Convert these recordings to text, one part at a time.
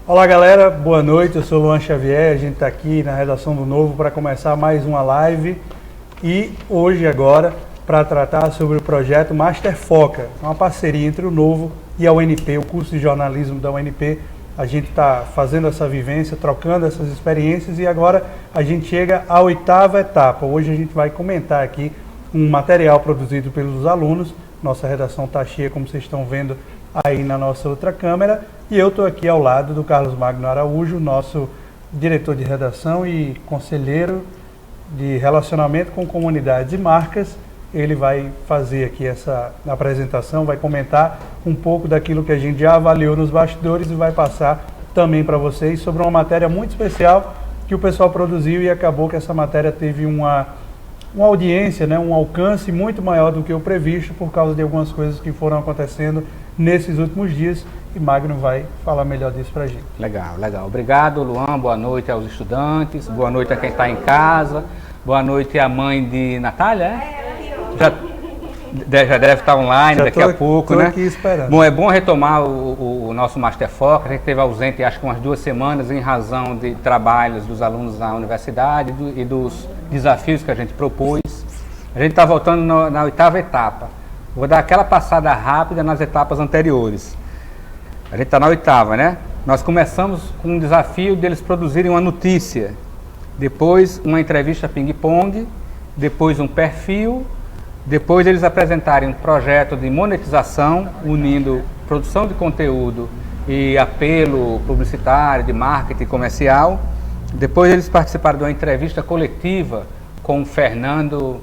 Olá galera, boa noite, eu sou o Luan Xavier, a gente está aqui na redação do Novo para começar mais uma live e hoje agora para tratar sobre o projeto Master Foca, uma parceria entre o Novo e a UNP, o curso de jornalismo da UNP. A gente está fazendo essa vivência, trocando essas experiências e agora a gente chega à 8ª etapa. Hoje a gente vai comentar aqui um material produzido pelos alunos. Nossa redação está cheia, como vocês estão vendo aí na nossa outra câmera. E eu estou aqui ao lado do Carlos Magno Araújo, nosso diretor de redação e conselheiro de relacionamento com comunidades e marcas. Ele vai fazer aqui essa apresentação, vai comentar um pouco daquilo que a gente já avaliou nos bastidores e vai passar também para vocês sobre uma matéria muito especial que o pessoal produziu e acabou que essa matéria teve uma audiência, né, um alcance muito maior do que o previsto por causa de algumas coisas que foram acontecendo nesses últimos dias e Magno vai falar melhor disso para a gente. Legal, legal. Obrigado, Luan. Boa noite aos estudantes, boa noite a quem está em casa, boa noite à mãe de Natália, é? Já deve estar online daqui a pouco, né? Aqui esperando. Bom, é bom retomar o nosso Master Foca. A gente esteve ausente, acho que umas 2 semanas, em razão de trabalhos dos alunos na universidade e dos desafios que a gente propôs. A gente está voltando na 8ª etapa. Vou dar aquela passada rápida nas etapas anteriores. A gente está na 8ª, né? Nós começamos com um desafio deles produzirem uma notícia, depois uma entrevista ping-pong, depois um perfil. Depois eles apresentarem um projeto de monetização, unindo produção de conteúdo e apelo publicitário, de marketing comercial. Depois eles participaram de uma entrevista coletiva com o Fernando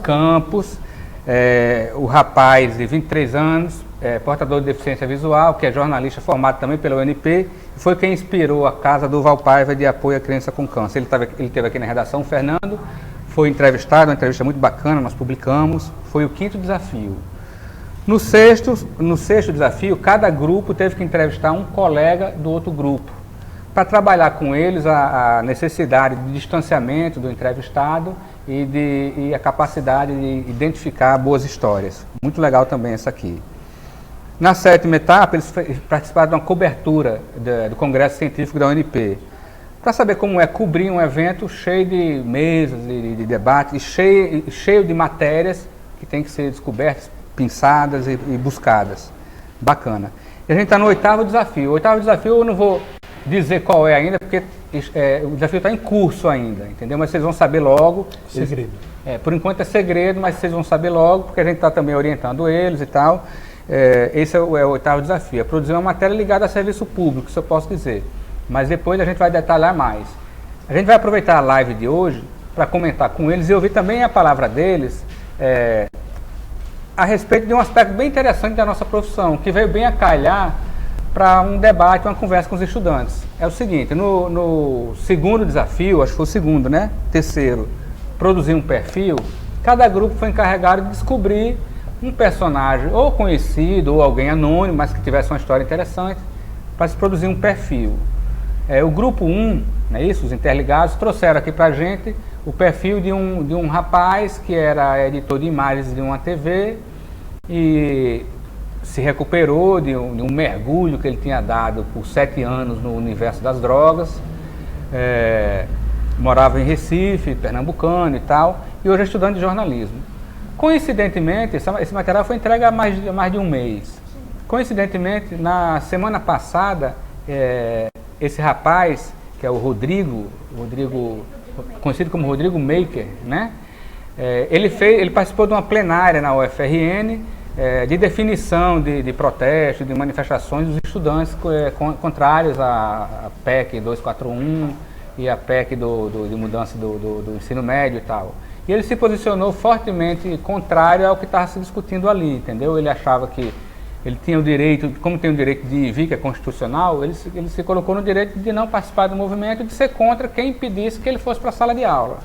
Campos, o rapaz de 23 anos, portador de deficiência visual, que é jornalista formado também pela UNP, foi quem inspirou a Casa do Valpaiva de apoio à criança com câncer. Ele esteve aqui na redação, o Fernando. Foi entrevistado, uma entrevista muito bacana, nós publicamos, foi o 5º desafio. No sexto desafio, cada grupo teve que entrevistar um colega do outro grupo, para trabalhar com eles a necessidade de distanciamento do entrevistado e a capacidade de identificar boas histórias. Muito legal também essa aqui. Na 7ª etapa, eles participaram de uma cobertura do Congresso Científico da UNP, para saber como é cobrir um evento cheio de mesas, de debate, e cheio de matérias que tem que ser descobertas, pensadas e buscadas. Bacana. E a gente está no 8º desafio. O 8º desafio eu não vou dizer qual é ainda, porque o desafio está em curso ainda, entendeu? Mas vocês vão saber logo. Segredo. Por enquanto é segredo, mas vocês vão saber logo, porque a gente está também orientando eles e tal. Esse é o 8º desafio, é produzir uma matéria ligada a serviço público, isso eu posso dizer. Mas depois a gente vai detalhar mais. A gente vai aproveitar a live de hoje para comentar com eles e ouvir também a palavra deles a respeito de um aspecto bem interessante da nossa profissão, que veio bem a calhar para um debate, uma conversa com os estudantes. É o seguinte, no 2º desafio, acho que foi o 2º, né? 3º, produzir um perfil, cada grupo foi encarregado de descobrir um personagem ou conhecido ou alguém anônimo, mas que tivesse uma história interessante, para se produzir um perfil. O grupo 1, né, os interligados, trouxeram aqui para a gente o perfil de um rapaz que era editor de imagens de uma TV e se recuperou de um mergulho que ele tinha dado por 7 anos no universo das drogas, morava em Recife, pernambucano e tal, e hoje é estudante de jornalismo. Coincidentemente, esse material foi entregue há mais de um mês. Coincidentemente, na semana passada, esse rapaz, que é o Rodrigo, conhecido como Rodrigo Maker, né? Ele participou de uma plenária na UFRN de definição de protestos, de manifestações dos estudantes contrários à PEC 241 e à PEC de mudança do ensino médio e tal. E ele se posicionou fortemente contrário ao que estava se discutindo ali, entendeu? Ele achava que ele tinha o direito, como tem o direito de ir, que é constitucional, ele se colocou no direito de não participar do movimento e de ser contra quem impedisse que ele fosse para a sala de aula.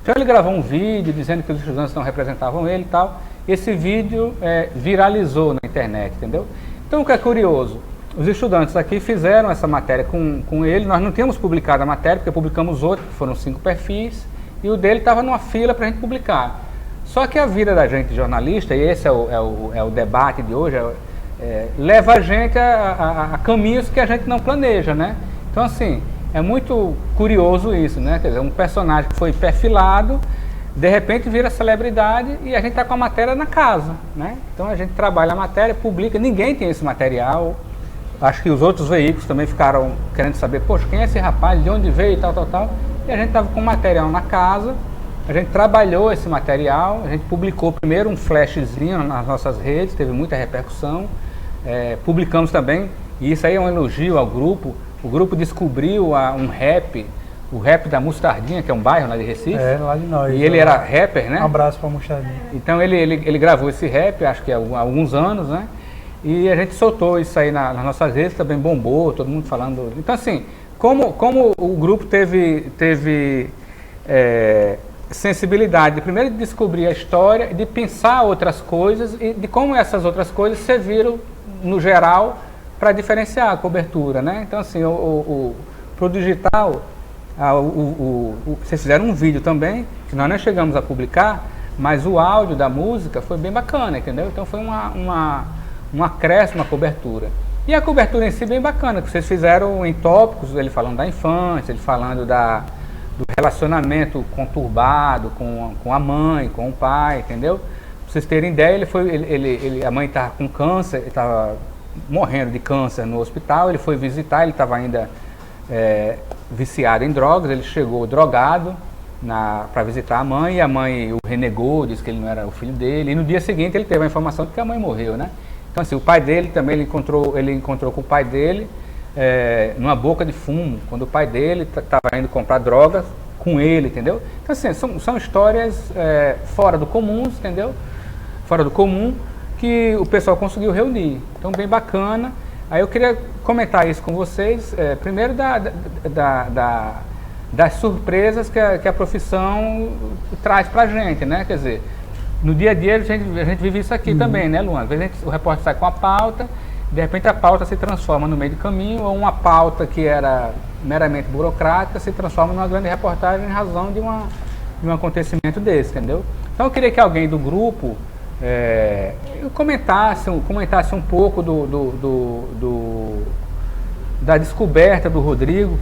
Então ele gravou um vídeo dizendo que os estudantes não representavam ele e tal. Esse vídeo viralizou na internet, entendeu? Então o que é curioso, os estudantes aqui fizeram essa matéria com ele, nós não tínhamos publicado a matéria, porque publicamos outra, que foram 5 perfis, e o dele estava numa fila para a gente publicar. Só que a vida da gente jornalista, e esse é o debate de hoje, leva a gente a caminhos que a gente não planeja, né? Então, assim, é muito curioso isso, né? Quer dizer, um personagem que foi perfilado, de repente vira celebridade e a gente está com a matéria na casa, né? Então a gente trabalha a matéria, publica, ninguém tem esse material. Acho que os outros veículos também ficaram querendo saber, poxa, quem é esse rapaz, de onde veio e tal. E a gente estava com o material na casa, a gente trabalhou esse material, a gente publicou primeiro um flashzinho nas nossas redes, teve muita repercussão. Publicamos também, e isso aí é um elogio ao grupo. O grupo descobriu um rap, o rap da Mostardinha, que é um bairro lá de Recife. Lá de nós. E ele era rapper, né? Um abraço para a Mostardinha. Então ele gravou esse rap, acho que há alguns anos, né? E a gente soltou isso aí nas nossas redes, também bombou, todo mundo falando. Então, assim, como o grupo teve sensibilidade de primeiro de descobrir a história, de pensar outras coisas e de como essas outras coisas serviram, no geral, para diferenciar a cobertura, né? Então, assim, pro digital, vocês fizeram um vídeo também, que nós não chegamos a publicar, mas o áudio da música foi bem bacana, entendeu? Então foi um acréscimo à cobertura. E a cobertura em si bem bacana, que vocês fizeram em tópicos, ele falando da infância, ele falando do relacionamento conturbado com a mãe, com o pai, entendeu? Pra vocês terem ideia, a mãe estava com câncer, ele estava morrendo de câncer no hospital, ele foi visitar, ele estava ainda viciado em drogas, ele chegou drogado para visitar a mãe, e a mãe o renegou, disse que ele não era o filho dele, e no dia seguinte ele teve a informação de que a mãe morreu, né? Então, assim, o pai dele também, ele encontrou com o pai dele numa boca de fumo, quando o pai dele estava indo comprar drogas com ele, entendeu? Então, assim, são histórias fora do comum, entendeu? Fora do comum, que o pessoal conseguiu reunir. Então, bem bacana. Aí eu queria comentar isso com vocês, primeiro das surpresas que a profissão traz pra gente, né? Quer dizer, no dia a dia a gente vive isso aqui também, né, Luan? Às vezes o repórter sai com a pauta, de repente a pauta se transforma no meio do caminho, ou uma pauta que era meramente burocrática se transforma numa grande reportagem em razão de um acontecimento desse, entendeu? Então eu queria que alguém do grupo comentasse um pouco da descoberta do Rodrigo,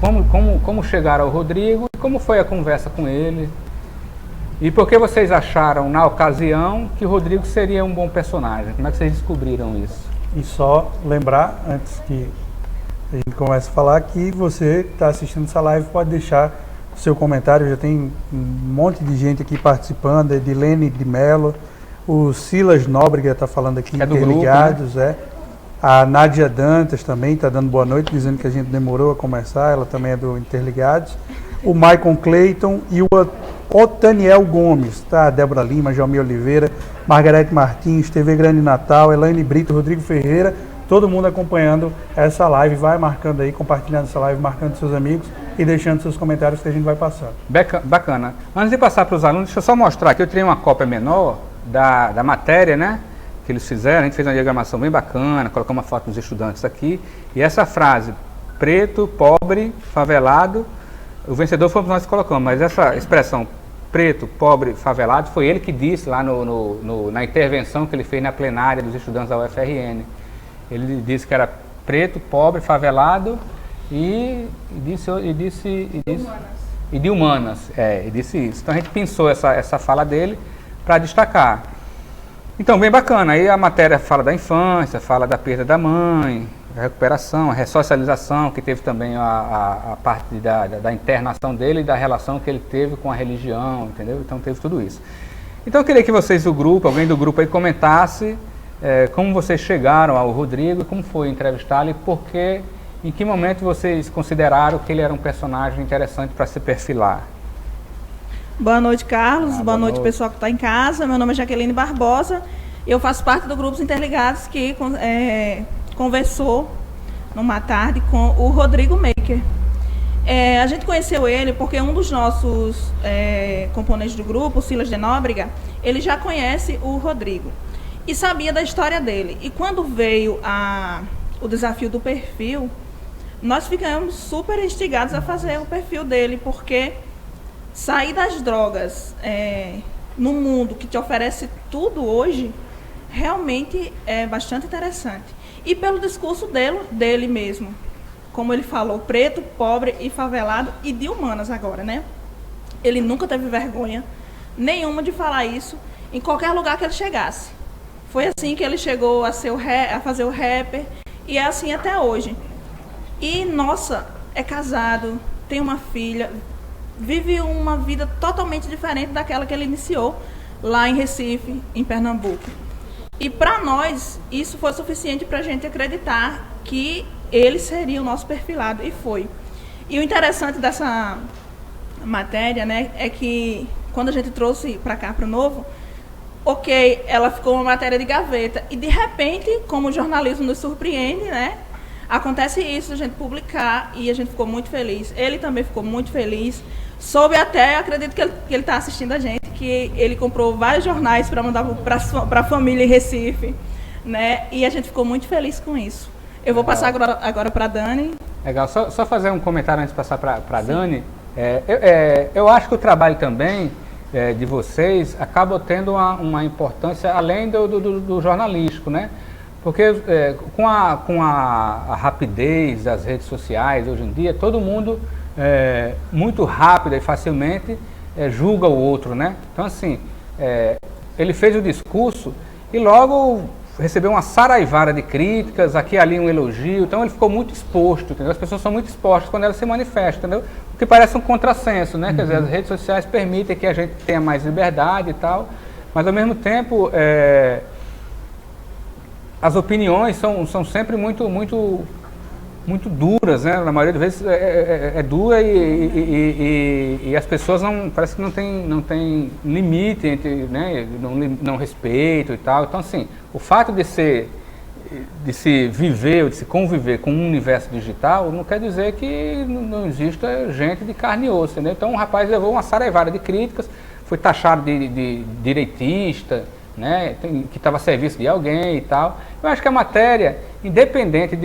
como chegaram ao Rodrigo, como foi a conversa com ele. E por que vocês acharam, na ocasião, que o Rodrigo seria um bom personagem? Como é que vocês descobriram isso? E só lembrar, antes que a gente comece a falar, que você que está assistindo essa live pode deixar o seu comentário. Já tem um monte de gente aqui participando, Edilene de Mello, o Silas Nóbrega está falando aqui, Interligados, grupo, né? A Nádia Dantas também está dando boa noite, dizendo que a gente demorou a começar, ela também é do Interligados. O Maicon Clayton e o Otaniel Gomes, tá? Débora Lima, Jomi Oliveira, Margarete Martins, TV Grande Natal, Elaine Brito, Rodrigo Ferreira, todo mundo acompanhando essa live. Vai marcando aí, compartilhando essa live, marcando seus amigos e deixando seus comentários que a gente vai passando. Bacana. Antes de passar para os alunos, deixa eu só mostrar que eu tirei uma cópia menor da matéria, né? Que eles fizeram, a gente fez uma diagramação bem bacana, colocou uma foto dos estudantes aqui, e essa frase, preto, pobre, favelado, o vencedor fomos nós que colocamos, mas essa expressão, preto, pobre, favelado, foi ele que disse lá na intervenção que ele fez na plenária dos estudantes da UFRN. Ele disse que era preto, pobre, favelado e de humanas. E disse isso. Então a gente pensou essa fala dele para destacar. Então, bem bacana. Aí a matéria fala da infância, fala da perda da mãe, a recuperação, a ressocialização, que teve também a parte da internação dele e da relação que ele teve com a religião, entendeu? Então teve tudo isso. Então eu queria que vocês do grupo, alguém do grupo aí comentasse como vocês chegaram ao Rodrigo, como foi entrevistá-lo e por que, em que momento vocês consideraram que ele era um personagem interessante para se perfilar. Boa noite, Carlos. Boa noite, pessoal que está em casa. Meu nome é Jaqueline Barbosa. Eu faço parte do Grupos Interligados que conversou numa tarde com o Rodrigo Maker. A gente conheceu ele porque um dos nossos componentes do grupo, o Silas de Nóbrega, ele já conhece o Rodrigo e sabia da história dele. E quando veio o desafio do perfil, nós ficamos super instigados a fazer o perfil dele, porque sair das drogas num mundo que te oferece tudo hoje realmente é bastante interessante. e pelo discurso dele mesmo. Como ele falou, preto, pobre e favelado e de humanas agora, né? Ele nunca teve vergonha nenhuma de falar isso em qualquer lugar que ele chegasse. Foi assim que ele chegou a fazer o rapper e é assim até hoje. E, nossa, é casado, tem uma filha, vive uma vida totalmente diferente daquela que ele iniciou lá em Recife, em Pernambuco. E para nós, isso foi suficiente para a gente acreditar que ele seria o nosso perfilado, e foi. E o interessante dessa matéria, né, é que quando a gente trouxe para cá, para o Novo, ok, ela ficou uma matéria de gaveta, e de repente, como o jornalismo nos surpreende, né, acontece isso, a gente publicar, e a gente ficou muito feliz. Ele também ficou muito feliz. Soube até, acredito que ele está assistindo a gente, que ele comprou vários jornais para mandar para a família em Recife, né, e a gente ficou muito feliz com isso. Eu vou passar agora para a Dani. Legal, só fazer um comentário antes de passar para a Dani. Eu acho que o trabalho também de vocês acaba tendo uma importância além do jornalístico, né? Porque com a rapidez das redes sociais hoje em dia, todo mundo muito rápido e facilmente julga o outro, né? Então assim, ele fez o discurso e logo recebeu uma saraivara de críticas, aqui e ali um elogio, então ele ficou muito exposto, entendeu? As pessoas são muito expostas quando elas se manifestam, entendeu? O que parece um contrassenso, né? Quer dizer, as redes sociais permitem que a gente tenha mais liberdade e tal, mas ao mesmo tempo as opiniões são sempre muito duras, né? Na maioria das vezes é dura e as pessoas parece que não tem limite entre, né? Não respeito e tal. Então assim, o fato de se viver ou de se conviver com um universo digital não quer dizer que não exista gente de carne e osso, entendeu? Então o rapaz levou uma saraivara de críticas, foi taxado de direitista, né, que estava a serviço de alguém e tal. Eu acho que a matéria, independente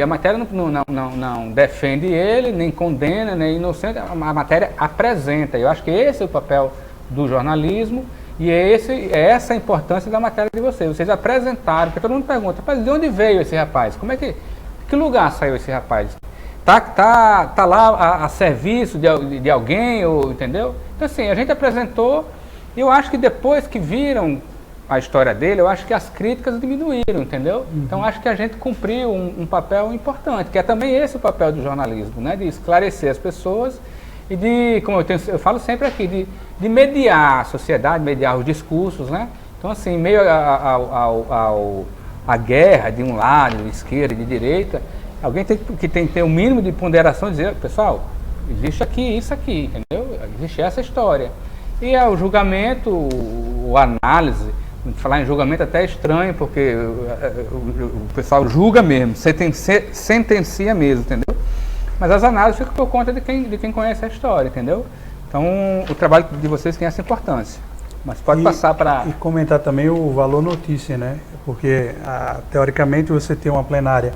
a matéria não defende ele, nem condena, nem inocente, a matéria apresenta. Eu acho que esse é o papel do jornalismo e é essa a importância da matéria de vocês. Vocês apresentaram, porque todo mundo pergunta, mas de onde veio esse rapaz? Que lugar saiu esse rapaz? Tá lá a serviço de alguém, entendeu? Então assim, a gente apresentou e eu acho que depois que viram a história dele, eu acho que as críticas diminuíram, entendeu? Então acho que a gente cumpriu um papel importante, que é também esse o papel do jornalismo, né? De esclarecer as pessoas e de, como eu falo sempre aqui, de mediar a sociedade, mediar os discursos, né? Então assim, em meio à guerra de um lado, de esquerda e de direita, alguém tem que ter um mínimo de ponderação e dizer, pessoal, existe aqui isso aqui, entendeu? Existe essa história. E o julgamento, a análise, falar em julgamento até é estranho, porque o pessoal julga mesmo, sentencia mesmo, entendeu? Mas as análises ficam por conta de quem conhece a história, entendeu? Então, o trabalho de vocês tem essa importância. Mas pode passar para... E comentar também o valor notícia, né? Porque, teoricamente, você tem uma plenária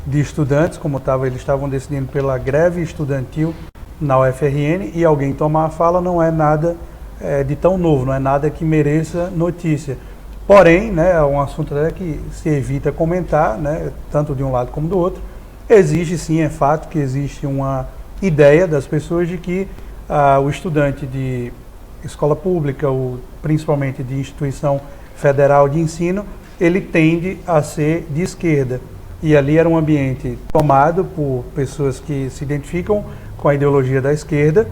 de estudantes, como eles estavam decidindo pela greve estudantil na UFRN, e alguém tomar a fala não é nada de tão novo, não é nada que mereça notícia. Porém, né, é um assunto que se evita comentar, né, tanto de um lado como do outro. Existe sim, é fato que existe uma ideia das pessoas de que o estudante de escola pública, ou principalmente de instituição federal de ensino, ele tende a ser de esquerda. E ali era um ambiente tomado por pessoas que se identificam com a ideologia da esquerda,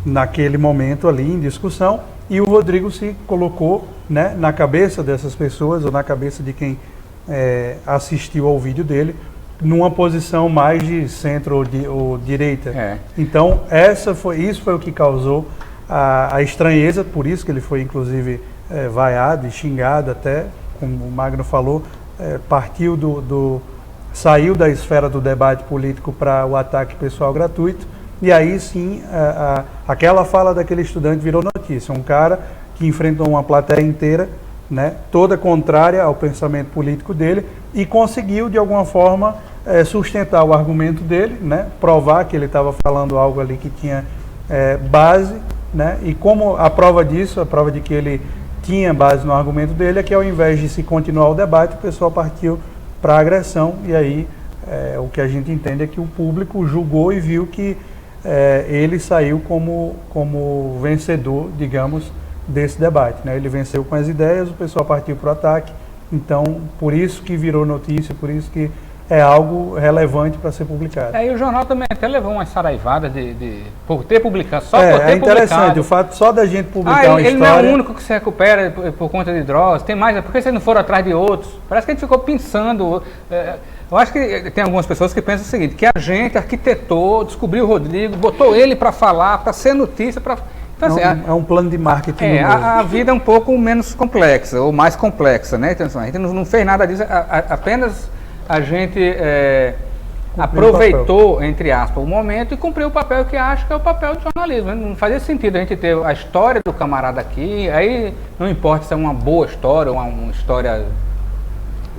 naquele momento ali em discussão, e o Rodrigo se colocou, né, na cabeça dessas pessoas, ou na cabeça de quem assistiu ao vídeo dele, numa posição mais de centro ou direita. Então, isso foi o que causou a estranheza, por isso que ele foi inclusive vaiado e xingado até, como o Magno falou, saiu da esfera do debate político para o ataque pessoal gratuito. E aí sim, aquela fala daquele estudante virou notícia. Um cara que enfrentou uma plateia inteira, né, toda contrária ao pensamento político dele, e conseguiu, de alguma forma, sustentar o argumento dele, né, provar que ele estava falando algo ali que tinha base, né, e como a prova disso, a prova de que ele tinha base no argumento dele, é que ao invés de se continuar o debate, o pessoal partiu para agressão, e aí o que a gente entende é que o público julgou e viu que ele saiu como vencedor, digamos, desse debate, né? Ele venceu com as ideias, o pessoal partiu para o ataque, então por isso que virou notícia, por isso que é algo relevante para ser publicado. E o jornal também até levou umas saraivadas por ter publicado, só por ter é interessante, publicado. O fato só da gente publicar uma ele história... não é o único que se recupera por conta de drogas, tem mais, por que vocês não foram atrás de outros? Parece que a gente ficou pensando, eu acho que tem algumas pessoas que pensam o seguinte, que a gente arquitetou, descobriu o Rodrigo, botou ele para falar, para ser notícia, para... Então, assim, é um plano de marketing. A vida é um pouco menos complexa, ou mais complexa, né? Então, a gente não fez nada disso, apenas a gente aproveitou, entre aspas, o momento e cumpriu o papel que acho que é o papel de jornalismo. Não fazia sentido a gente ter a história do camarada aqui, aí não importa se é uma boa história ou uma história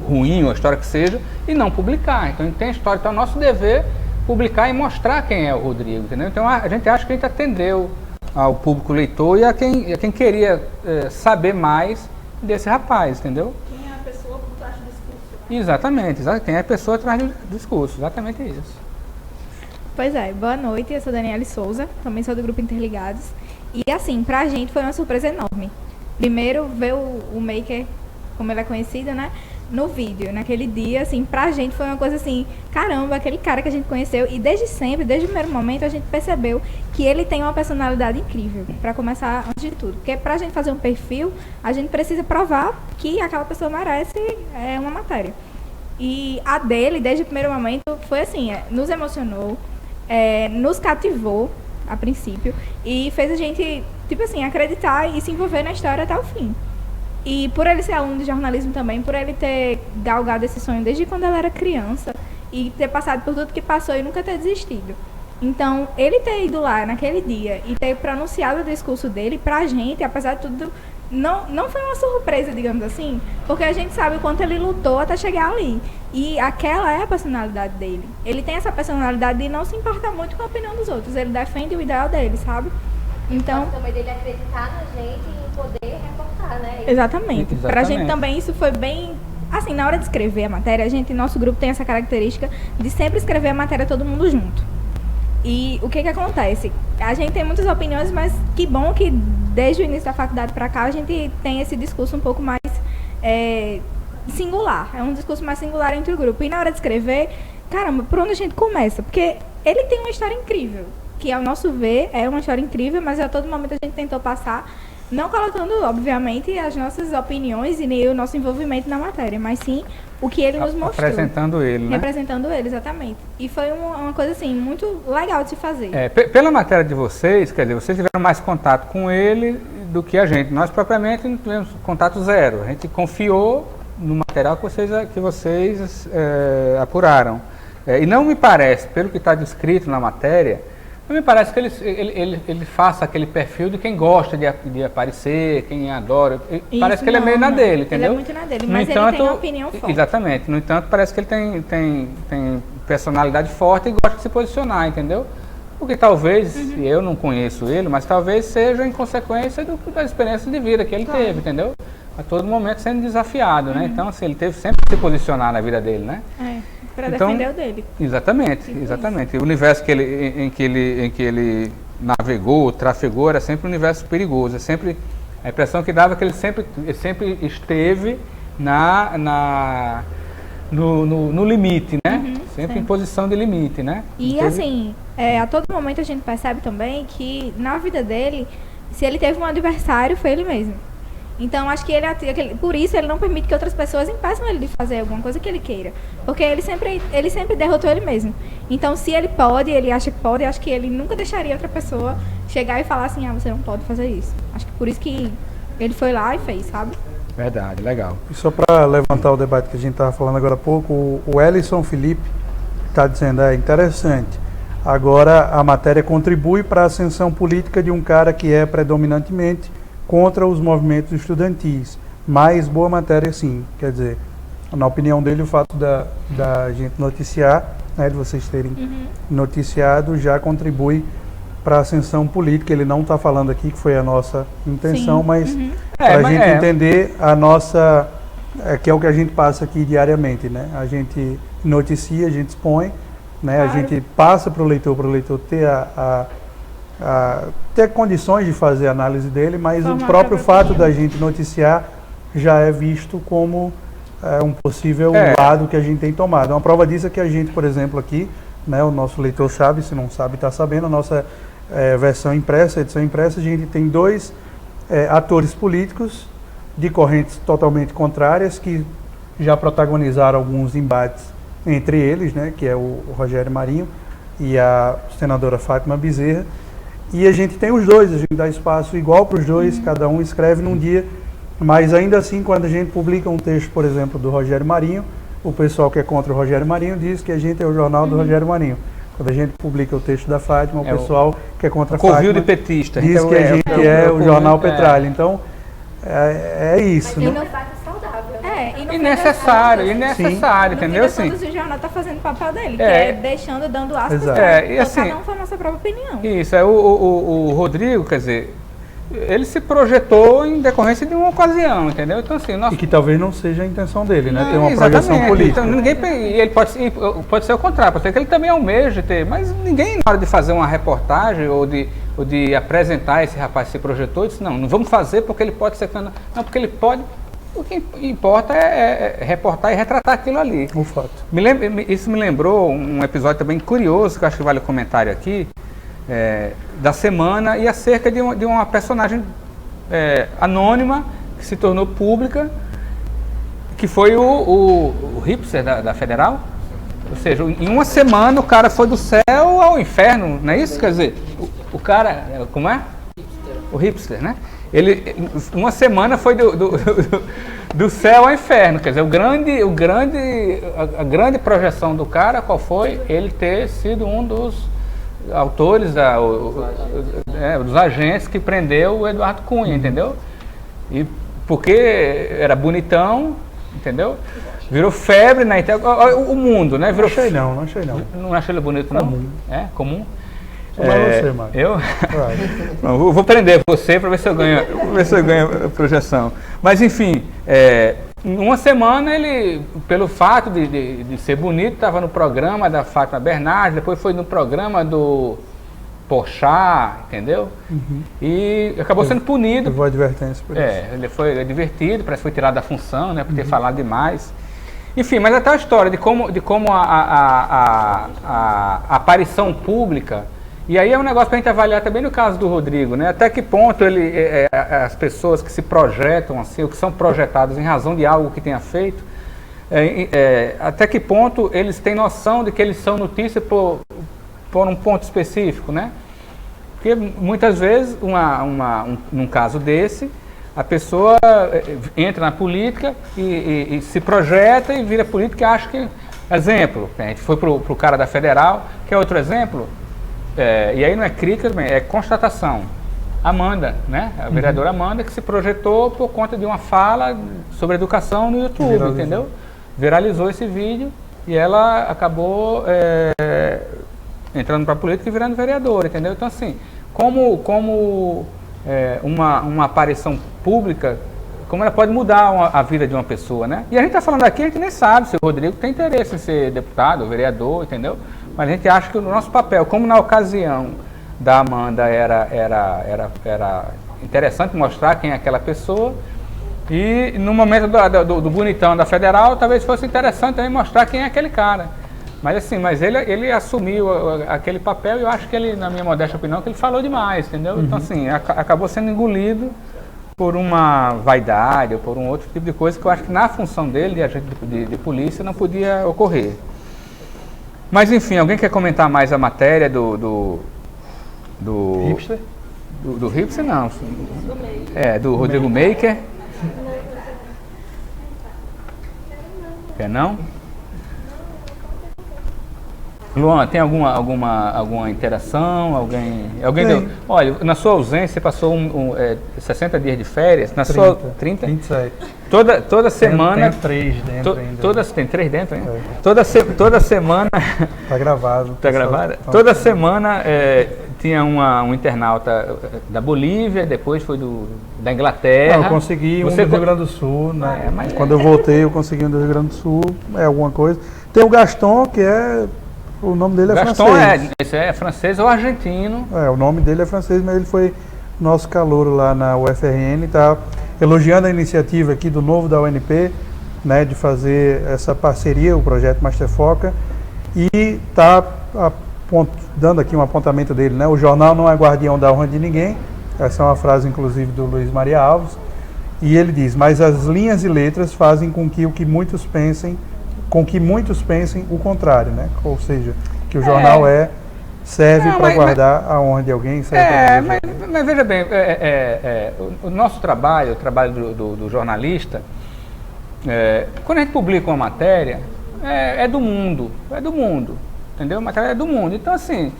ruim, ou a história que seja, e não publicar. Então a gente tem a história, então é nosso dever publicar e mostrar quem é o Rodrigo, entendeu? Então a gente acha que a gente atendeu ao público leitor e a quem queria saber mais desse rapaz, entendeu? Quem é a pessoa por trás do discurso? Exatamente, quem é a pessoa atrás do discurso, exatamente isso. Pois é, boa noite, eu sou Daniele Souza, também sou do Grupo Interligados. E assim, pra gente foi uma surpresa enorme. Primeiro, ver o Maker, como ele é conhecido, né? No vídeo, naquele dia, assim, pra gente foi uma coisa assim, caramba, aquele cara que a gente conheceu, e desde sempre, desde o primeiro momento, a gente percebeu que ele tem uma personalidade incrível, pra começar antes de tudo. Porque pra gente fazer um perfil, a gente precisa provar que aquela pessoa merece uma matéria. E a dele, desde o primeiro momento, foi assim, nos emocionou, nos cativou, a princípio, e fez a gente, tipo assim, acreditar e se envolver na história até o fim. E por ele ser aluno de jornalismo também, por ele ter galgado esse sonho desde quando ela era criança e ter passado por tudo que passou e nunca ter desistido. Então, ele ter ido lá naquele dia e ter pronunciado o discurso dele, pra gente, apesar de tudo, não foi uma surpresa, digamos assim, porque a gente sabe o quanto ele lutou até chegar ali. E aquela é a personalidade dele. Ele tem essa personalidade de não se importar muito com a opinião dos outros. Ele defende o ideal dele, sabe? Então, mas também dele acreditar na gente e poder reportar, né? Exatamente. Pra gente também isso foi bem... Assim, na hora de escrever a matéria, nosso grupo tem essa característica de sempre escrever a matéria todo mundo junto. E o que acontece? A gente tem muitas opiniões, mas que bom que desde o início da faculdade pra cá a gente tem esse discurso um pouco mais singular. É um discurso mais singular entre o grupo. E na hora de escrever, caramba, por onde a gente começa? Porque ele tem uma história incrível. Que ao nosso ver é uma história incrível, mas a todo momento a gente tentou passar, não colocando, obviamente, as nossas opiniões e nem o nosso envolvimento na matéria, mas sim o que ele nos mostrou. Representando ele, né? Representando ele, exatamente. E foi uma coisa, assim, muito legal de se fazer. Pela matéria de vocês, quer dizer, vocês tiveram mais contato com ele do que a gente. Nós, propriamente, não tivemos contato zero. A gente confiou no material que vocês apuraram. E não me parece, pelo que está descrito na matéria, não me parece que ele faça aquele perfil de quem gosta de aparecer, quem adora. Parece que ele é meio na dele, entendeu? Ele é muito na dele, mas ele tem uma opinião forte. Exatamente. No entanto, parece que ele tem personalidade forte e gosta de se posicionar, entendeu? Porque talvez, eu não conheço ele, mas talvez seja em consequência das experiências de vida que ele teve, entendeu? A todo momento sendo desafiado, né? Então, assim, ele teve sempre que se posicionar na vida dele, né? Para defender o dele. Exatamente. O universo em que ele navegou, trafegou, era sempre um universo perigoso. A impressão que dava que ele sempre esteve no limite, né? Sempre em posição de limite, né? E assim, a todo momento a gente percebe também que na vida dele, se ele teve um adversário, foi ele mesmo. Então, acho que por isso ele não permite que outras pessoas impeçam ele de fazer alguma coisa que ele queira. Porque ele sempre derrotou ele mesmo. Então, se ele pode, ele acha que pode, acho que ele nunca deixaria outra pessoa chegar e falar assim, você não pode fazer isso. Acho que por isso que ele foi lá e fez, sabe? Verdade, legal. E só para levantar o debate que a gente estava falando agora há pouco, o Ellison Felipe está dizendo, interessante. Agora, a matéria contribui para a ascensão política de um cara que é predominantemente contra os movimentos estudantis, mas boa matéria sim, quer dizer, na opinião dele o fato da gente noticiar, né, de vocês terem noticiado, já contribui para a ascensão política. Ele não está falando aqui que foi a nossa intenção, mas para a gente entender a nossa que é o que a gente passa aqui diariamente, né? A gente noticia, a gente expõe, né? Claro. A gente passa para o leitor ter ter condições de fazer a análise dele, mas o Formar próprio a própria fato da gente noticiar já é visto como um possível lado que a gente tem tomado. Uma prova disso é que a gente, por exemplo, aqui, né, o nosso leitor sabe, se não sabe, está sabendo, a nossa versão impressa, edição impressa, a gente tem 2 atores políticos de correntes totalmente contrárias que já protagonizaram alguns embates entre eles, né, que é o Rogério Marinho e a senadora Fátima Bezerra. E a gente tem os dois, a gente dá espaço igual para os dois, cada um escreve num dia, mas ainda assim, quando a gente publica um texto, por exemplo, do Rogério Marinho, o pessoal que é contra o Rogério Marinho diz que a gente é o jornal do Rogério Marinho. Quando a gente publica o texto da Fátima, o pessoal que é contra a Fátima Covil de petista. diz Então, que a gente é o jornal Petralha. Então, é isso, Mas né? tem um debate saudável. E no Innecessário, fim das contas, innecessário, no fim entendeu? das Sim. contas, o jornal está fazendo o papel dele, que É. é deixando, dando aspas Exato. para E assim, cada um formar sua própria opinião. Isso, o Rodrigo, quer dizer, ele se projetou em decorrência de uma ocasião, entendeu? Então, assim, nós... E que talvez não seja a intenção dele, né? Ter uma Exatamente. projeção política. Então, ele pode ser o contrário, pode ser que ele também almeje ter, mas ninguém, na hora de fazer uma reportagem ou de apresentar esse rapaz se projetou, disse, não vamos fazer porque ele pode ser... Não, porque ele pode... O que importa é reportar e retratar aquilo ali. O fato. Isso me lembrou um episódio também curioso, que eu acho que vale o comentário aqui, da semana, e acerca de uma personagem anônima que se tornou pública, que foi o hipster da Federal. Ou seja, em uma semana o cara foi do céu ao inferno, não é isso? Quer dizer, o cara, como é? O hipster, né? Ele, uma semana foi do céu ao inferno, quer dizer, a grande projeção do cara, qual foi? Ele ter sido um dos autores, dos agentes que prendeu o Eduardo Cunha, entendeu? E porque era bonitão, entendeu? Virou febre na internet, o mundo, né? Virou... Não achei não. Não achei ele bonito, não? Comum. É, comum? Mas você, Mário. Eu? Claro. Não, vou prender você para ver se eu ganho a projeção. Mas enfim, em uma semana ele, pelo fato de ser bonito, estava no programa da Fátima Bernardes, depois foi no programa do Porchat, entendeu? E acabou sendo punido. Eu vou advertência por isso. Ele foi advertido, parece que foi tirado da função, né, por ter falado demais. Enfim, mas até a história de como a aparição pública. E aí é um negócio para a gente avaliar também no caso do Rodrigo, né? Até que ponto as pessoas que se projetam assim, ou que são projetadas em razão de algo que tenha feito, até que ponto eles têm noção de que eles são notícia por um ponto específico, né? Porque muitas vezes, num caso desse, a pessoa entra na política e se projeta e vira política e acha que... Exemplo, a gente foi para o cara da Federal, que é outro exemplo. E aí não é crítica, é constatação. Amanda, né? A vereadora Amanda, que se projetou por conta de uma fala sobre educação no YouTube, entendeu? Viralizou esse vídeo e ela acabou entrando para a política e virando vereadora, entendeu? Então, assim, como uma aparição pública, como ela pode mudar a vida de uma pessoa, né? E a gente está falando aqui, a gente nem sabe se o Rodrigo tem interesse em ser deputado, vereador, entendeu? Mas a gente acha que o nosso papel, como na ocasião da Amanda era interessante mostrar quem é aquela pessoa, e no momento do bonitão da Federal, talvez fosse interessante também mostrar quem é aquele cara. Mas assim, ele assumiu aquele papel e eu acho que ele, na minha modesta opinião, que ele falou demais, entendeu? Então assim, acabou sendo engolido por uma vaidade ou por um outro tipo de coisa que eu acho que na função dele, de agente de polícia, não podia ocorrer. Mas enfim, alguém quer comentar mais a matéria do Hipster? Do hipster, não. Do Rodrigo Maker. Quer não? Luan, tem alguma interação? Alguém deu? Olha, na sua ausência, você passou 60 dias de férias? Na 30, sua 30? 27. Toda semana. Tem 3 dentro ainda. Tem 3 dentro ainda? Toda semana. Tá gravado. Tá gravada? Então, Toda semana tinha um internauta da Bolívia, depois foi da Inglaterra. Não, eu consegui um do Rio Grande do Sul, né? Quando eu voltei, eu consegui um do Rio Grande do Sul, é alguma coisa. Tem o Gaston, que o nome dele é Gaston francês. Esse é francês ou argentino. O nome dele é francês, mas ele foi nosso calouro lá na UFRN, tá elogiando a iniciativa aqui do novo da UNP, né, de fazer essa parceria, o projeto Master Foca, e tá dando aqui um apontamento dele, né? O jornal não é guardião da honra de ninguém, essa é uma frase inclusive do Luiz Maria Alves, e ele diz, mas as linhas e letras fazem com que muitos pensem o contrário, né? Ou seja, que o jornal serve para guardar a honra de alguém. Mas veja bem, o nosso trabalho, o trabalho do jornalista, quando a gente publica uma matéria, é do mundo, entendeu? A matéria é do mundo. Então, assim,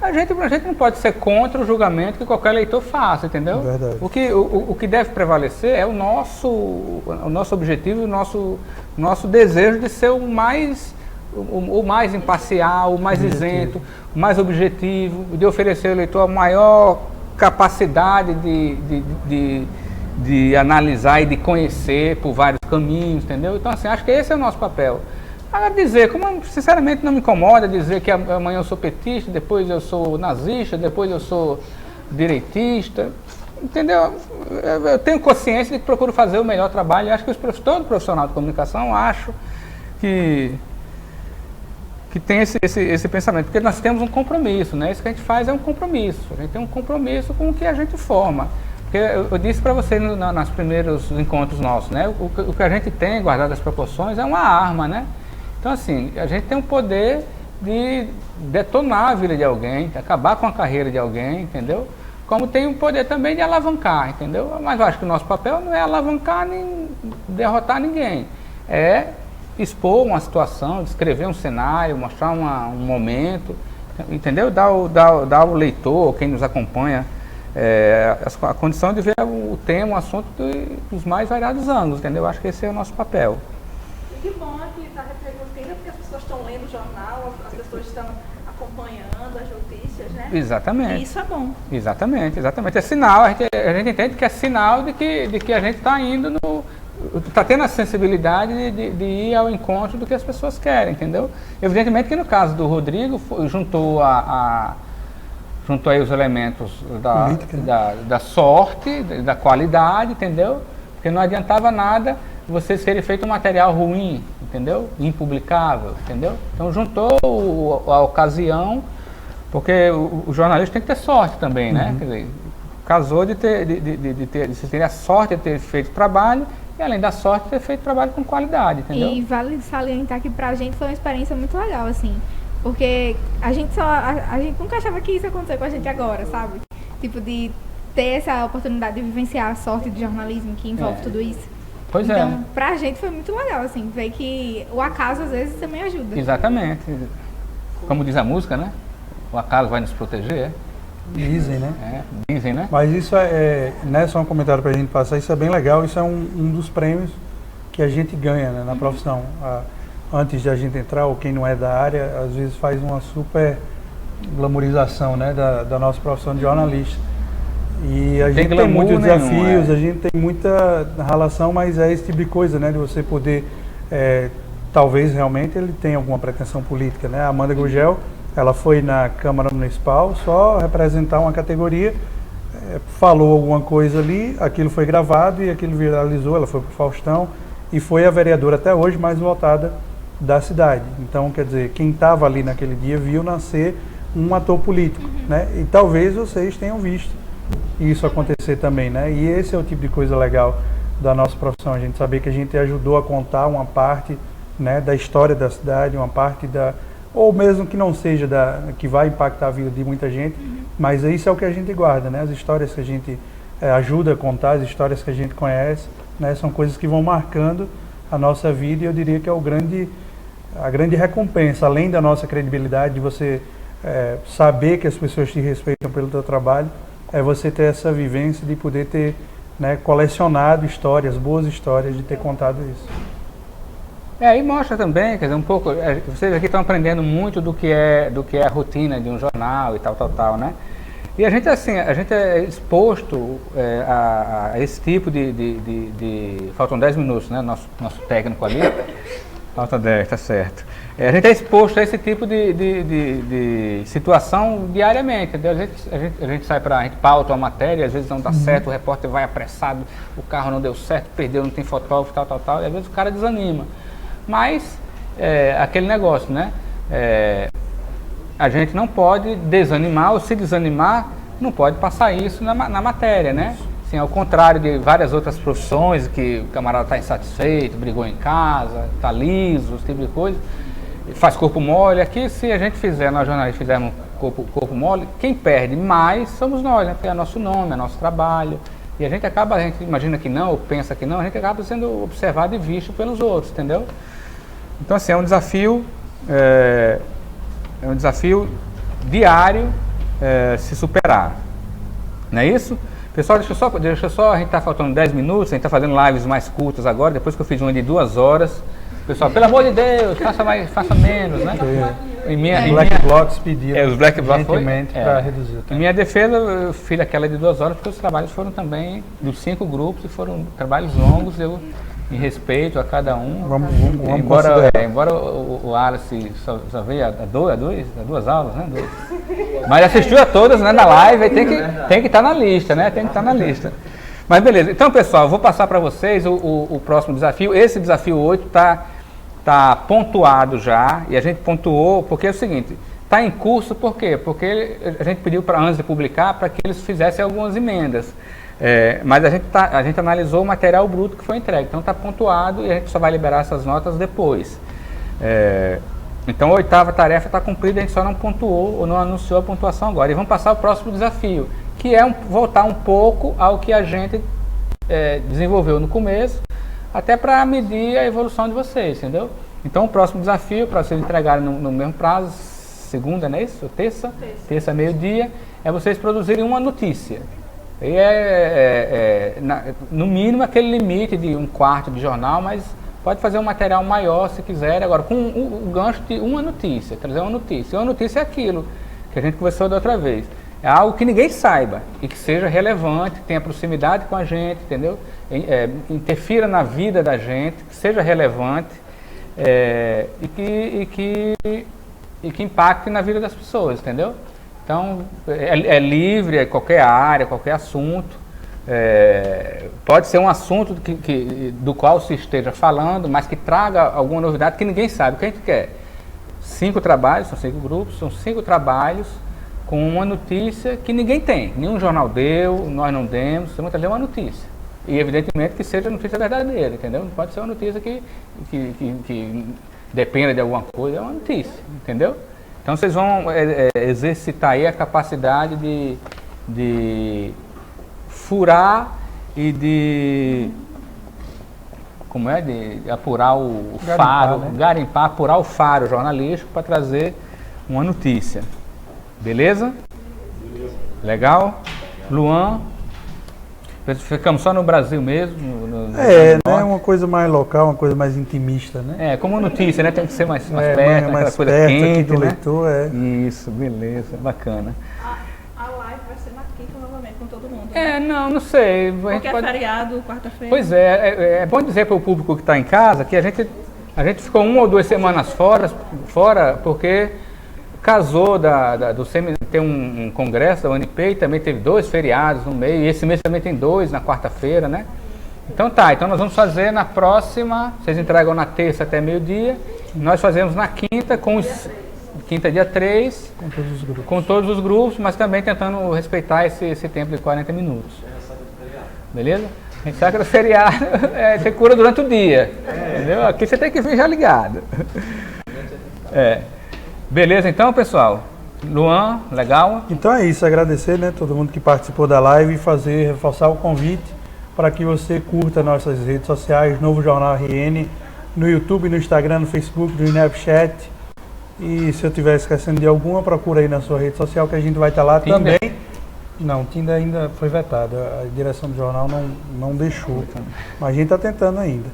a gente não pode ser contra o julgamento que qualquer leitor faça, entendeu? Verdade. O que deve prevalecer é o nosso objetivo, o nosso desejo de ser o mais imparcial, o mais isento, o mais objetivo, de oferecer ao leitor a maior capacidade de analisar e de conhecer por vários caminhos, entendeu? Então, assim, acho que esse é o nosso papel. Agora, sinceramente não me incomoda dizer que amanhã eu sou petista, depois eu sou nazista, depois eu sou direitista, entendeu? Eu tenho consciência de que procuro fazer o melhor trabalho, e acho que todo profissional de comunicação, acho que tem esse pensamento, porque nós temos um compromisso, né? Isso que a gente faz é um compromisso, a gente tem um compromisso com o que a gente forma. Porque eu disse para você nos primeiros encontros nossos, né? O que a gente tem, guardado as proporções, é uma arma, né? Então, assim, a gente tem o poder de detonar a vida de alguém, de acabar com a carreira de alguém, entendeu? Como tem o poder também de alavancar, entendeu? Mas eu acho que o nosso papel não é alavancar nem derrotar ninguém, é expor uma situação, descrever um cenário, mostrar um momento, entendeu? Dar ao leitor, quem nos acompanha, a condição de ver o tema, o assunto dos mais variados ângulos, entendeu? Acho que esse é o nosso papel. E que bom que está repercutindo, porque as pessoas estão lendo o jornal, as pessoas estão acompanhando as notícias, né? Exatamente. E isso é bom. Exatamente. É sinal, a gente entende que é sinal de que a gente está indo está tendo a sensibilidade de ir ao encontro do que as pessoas querem, entendeu? Evidentemente que no caso do Rodrigo, juntou aí os elementos da sorte, da qualidade, entendeu? Porque não adiantava nada vocês terem feito um material ruim, entendeu? Impublicável, entendeu? Então juntou a ocasião, porque o jornalista tem que ter sorte também, né? Quer dizer, casou de ter a sorte de ter feito trabalho e, além da sorte, ter feito trabalho com qualidade, entendeu? E vale salientar que pra gente foi uma experiência muito legal, assim, porque a gente nunca achava que isso ia acontecer com a gente agora, sabe? Tipo, de ter essa oportunidade de vivenciar a sorte do jornalismo que envolve tudo isso. Pois então, pra gente foi muito legal, assim, ver que o acaso às vezes também ajuda. Exatamente. Como diz a música, né? O acaso vai nos proteger, Dizem, né? Dizem, né? Mas isso né, só um comentário para a gente passar, isso é bem legal, isso é um dos prêmios que a gente ganha, né, na profissão. Antes de a gente entrar, ou quem não é da área, às vezes faz uma super glamorização, né, da nossa profissão de jornalista. E a gente tem muitos desafios, a gente tem muita relação, mas é esse tipo de coisa, né, de você poder, talvez realmente ele tenha alguma pretensão política, né? A Amanda Gugel, ela foi na Câmara Municipal só representar uma categoria, falou alguma coisa ali, aquilo foi gravado e aquilo viralizou, ela foi para o Faustão e foi a vereadora até hoje mais votada da cidade. Então, quer dizer, quem estava ali naquele dia viu nascer um ator político, né? E talvez vocês tenham visto isso acontecer também, né? E esse é o tipo de coisa legal da nossa profissão, a gente saber que a gente ajudou a contar uma parte, né, da história da cidade, uma parte ou mesmo que não seja que vai impactar a vida de muita gente, mas isso é o que a gente guarda, né? As histórias que a gente ajuda a contar, as histórias que a gente conhece, né? São coisas que vão marcando a nossa vida e eu diria que é a grande recompensa, além da nossa credibilidade, de você saber que as pessoas te respeitam pelo teu trabalho, é você ter essa vivência de poder ter, né, colecionado histórias, boas histórias, de ter contado isso. E mostra também, quer dizer, um pouco, vocês aqui estão aprendendo muito do que é a rotina de um jornal e tal, né? E a gente, assim, a gente é exposto a esse tipo de... Faltam 10 minutos, né? Nosso técnico ali. Falta 10, tá certo. A gente é exposto a esse tipo de situação diariamente, entendeu? A gente sai a gente pauta uma matéria, às vezes não dá certo, o repórter vai apressado, o carro não deu certo, perdeu, não tem fotógrafo, tal, e às vezes o cara desanima. Mas, aquele negócio, né? A gente não pode desanimar, ou se desanimar, não pode passar isso na matéria, né? Assim, ao contrário de várias outras profissões, que o camarada está insatisfeito, brigou em casa, está liso, esse tipo de coisa, faz corpo mole. Aqui, se a gente nós jornalistas fizermos corpo mole, quem perde mais somos nós, né? Porque é nosso nome, é nosso trabalho. E a gente imagina que não, ou pensa que não, a gente acaba sendo observado e visto pelos outros, entendeu? Então, assim, é um desafio diário se superar. Não é isso? Pessoal, deixa só, a gente está faltando 10 minutos, a gente está fazendo lives mais curtas agora, depois que eu fiz uma de 2 horas. Pessoal, pelo amor de Deus, faça menos, né? Os Black Blocs pediram os Black Blocs gentilmente para reduzir o tempo. Em minha defesa, eu fiz aquela de 2 horas, porque os trabalhos foram também dos 5 grupos, e foram trabalhos longos, eu em respeito a cada um. Vamos embora o Alice só veio a 2 aulas, né? 2. Mas assistiu a todas, né, na live, tem que estar na lista, né? Tem que estar na lista. Mas beleza, então pessoal, eu vou passar para vocês o próximo desafio. Esse desafio 8 tá pontuado já, e a gente pontuou porque é o seguinte, está em curso, por quê? Porque a gente pediu antes de publicar para que eles fizessem algumas emendas. Mas a gente analisou o material bruto que foi entregue, então está pontuado e a gente só vai liberar essas notas depois. Então a 8ª tarefa está cumprida, a gente só não pontuou ou não anunciou a pontuação agora. E vamos passar ao próximo desafio, que é voltar um pouco ao que a gente desenvolveu no começo, até para medir a evolução de vocês, entendeu? Então o próximo desafio, para vocês entregarem no mesmo prazo, segunda, não é isso? Terça, meio-dia, é vocês produzirem uma notícia. E no mínimo aquele limite de 1/4 de jornal, mas pode fazer um material maior se quiser, agora com o gancho de uma notícia, trazer uma notícia. E uma notícia é aquilo que a gente conversou da outra vez. É algo que ninguém saiba e que seja relevante, tenha proximidade com a gente, entendeu? Interfira na vida da gente, que seja relevante e que impacte na vida das pessoas, entendeu? Então, é livre, é qualquer área, qualquer assunto. Pode ser um assunto do qual se esteja falando, mas que traga alguma novidade que ninguém sabe. O que a gente quer? 5 trabalhos, são 5 grupos, são 5 trabalhos com uma notícia que ninguém tem. Nenhum jornal deu, nós não demos, você vai trazer uma notícia. E evidentemente que seja notícia verdadeira, entendeu? Não pode ser uma notícia que dependa de alguma coisa, é uma notícia, entendeu? Então vocês vão exercitar aí a capacidade de furar e de apurar o faro, né? Garimpar, apurar o faro jornalístico para trazer uma notícia. Beleza? Legal? Luan? Ficamos só no Brasil mesmo? Né? Uma coisa mais local, uma coisa mais intimista, né? Como notícia, né? Tem que ser mais perto, aquela coisa quente, do né? leitor, Isso, beleza, bacana. A live vai ser na quinta novamente com todo mundo. Né? Não sei. Porque é feriado, quarta-feira. Pois é bom dizer para o público que está em casa que a gente ficou 1 ou 2 semanas fora porque casou tem um congresso da UNP e também teve 2 feriados no meio, e esse mês também tem 2 na quarta-feira, né? Então nós vamos fazer na próxima, vocês entregam na terça até meio-dia, nós fazemos na quinta, quinta dia 3, com todos os grupos, mas também tentando respeitar esse tempo de 40 minutos. Beleza? A gente sabe que no feriado você cura durante o dia, entendeu? Aqui você tem que vir já ligado. Beleza, então, pessoal? Luan, legal? Então é isso, agradecer, né, todo mundo que participou da live e reforçar o convite para que você curta nossas redes sociais, Novo Jornal RN, no YouTube, no Instagram, no Facebook, no Snapchat. E se eu estiver esquecendo de alguma, procura aí na sua rede social que a gente vai estar lá Tinder. Também. Não, Tinder ainda foi vetado, a direção do jornal não deixou, mas a gente está tentando ainda.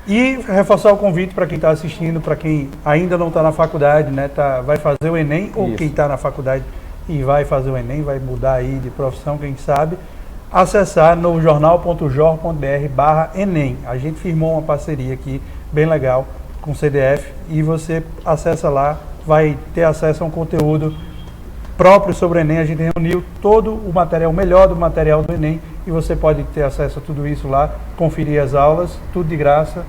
E reforçar o convite para quem está assistindo, para quem ainda não está na faculdade, né, vai fazer o Enem, ou quem está na faculdade e vai fazer o Enem, vai mudar aí de profissão, quem sabe, acessar novojornal.jor.br/Enem. A gente firmou uma parceria aqui bem legal com o CDF e você acessa lá, vai ter acesso a um conteúdo próprio sobre o Enem. A gente reuniu todo o material, o melhor do material do Enem, e você pode ter acesso a tudo isso lá, conferir as aulas, tudo de graça.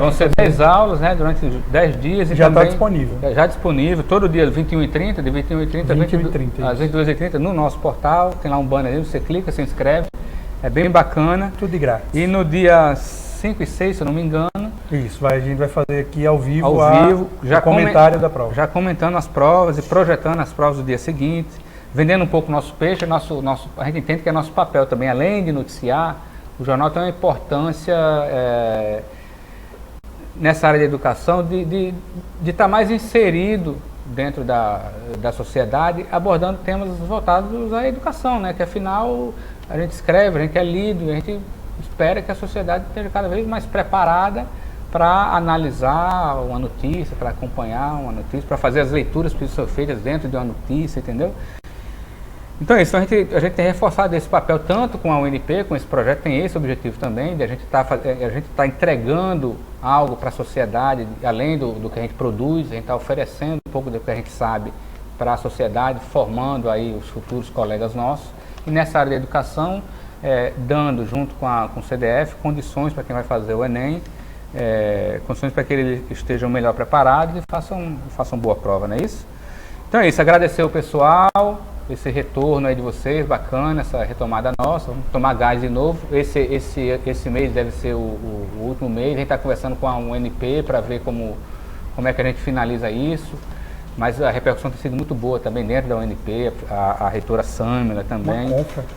Vão ser 10 aulas, né, durante 10 dias. E já está disponível. Já disponível, todo dia, 21h30, de 21h30 às 22h30, no nosso portal. Tem lá um banner ali, você clica, se inscreve. É bem bacana. Tudo de graça. E no dia 5 e 6, se eu não me engano. Isso, a gente vai fazer aqui ao vivo, já o comentário da prova. Já comentando as provas e projetando as provas do dia seguinte, vendendo um pouco o nosso peixe. A gente entende que é nosso papel também, além de noticiar, o jornal tem uma importância nessa área de educação, de estar mais inserido dentro da sociedade, abordando temas voltados à educação, né? Que afinal a gente escreve, a gente é lido, a gente espera que a sociedade esteja cada vez mais preparada para analisar uma notícia, para acompanhar uma notícia, para fazer as leituras que são feitas dentro de uma notícia, entendeu? Então é isso, a gente tem reforçado esse papel tanto com a UNP, com esse projeto, tem esse objetivo também, de a gente tá entregando algo para a sociedade, além do que a gente produz, a gente está oferecendo um pouco do que a gente sabe para a sociedade, formando aí os futuros colegas nossos, e nessa área de educação, dando junto com o CDF condições para quem vai fazer o Enem, condições para que eles estejam melhor preparados e façam boa prova, não é isso? Então é isso, agradecer o pessoal, esse retorno aí de vocês, bacana, essa retomada nossa, vamos tomar gás de novo. Esse mês deve ser o último mês, a gente está conversando com a UNP para ver como é que a gente finaliza isso, mas a repercussão tem sido muito boa também dentro da UNP, a reitora Sâmila também,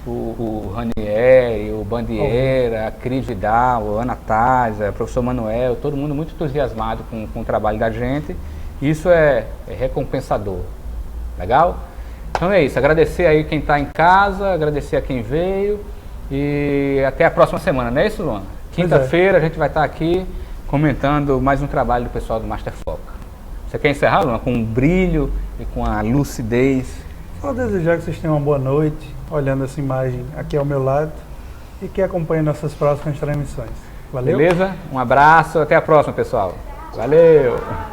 o Ranieri, o Bandieira, a Cris Vidal, a Ana Taz, o professor Manuel, todo mundo muito entusiasmado com o trabalho da gente. Isso é recompensador. Legal? Então é isso, agradecer aí quem está em casa, agradecer a quem veio e até a próxima semana, não é isso, Luan? Quinta-feira a gente vai estar aqui comentando mais um trabalho do pessoal do Master Foca. Você quer encerrar, Luan, com um brilho e com a lucidez? Só desejar que vocês tenham uma boa noite, olhando essa imagem aqui ao meu lado e que acompanhem nossas próximas transmissões. Valeu? Beleza? Um abraço, até a próxima, pessoal. Valeu!